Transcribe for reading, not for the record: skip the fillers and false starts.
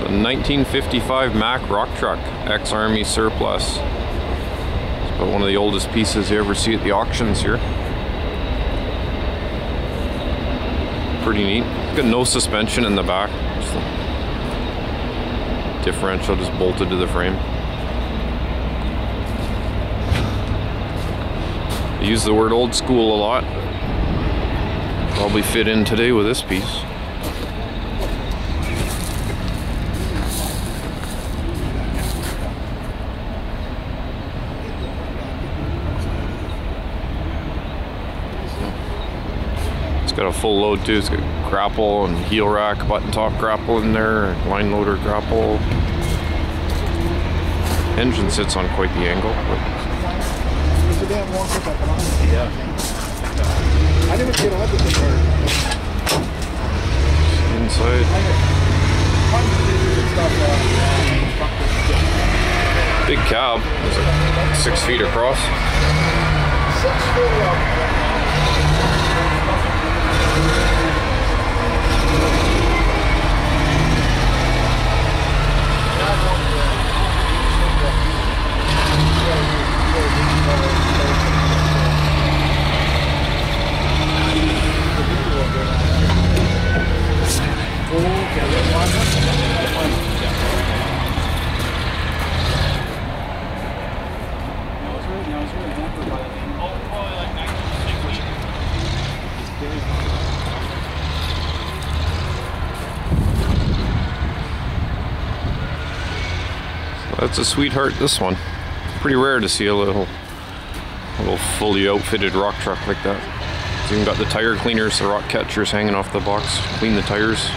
A 1955 Mack rock truck, ex-Army surplus. It's about one of the oldest pieces you ever see at the auctions here. Pretty neat. Got no suspension in the back. Just the differential just bolted to the frame. I use the word old school a lot. Probably fit in today with this piece. Got a full load too. It's got grapple and heel rack, button top grapple in there, line loader grapple. Engine sits on quite the angle. Yeah. I never get a look at the car. Inside. Big cab. It's like 6 feet across. 6 feet long. That's a sweetheart, this one. Pretty rare to see a little fully outfitted rock truck like that. It's even got the tire cleaners, the rock catchers hanging off the box. Clean the tires.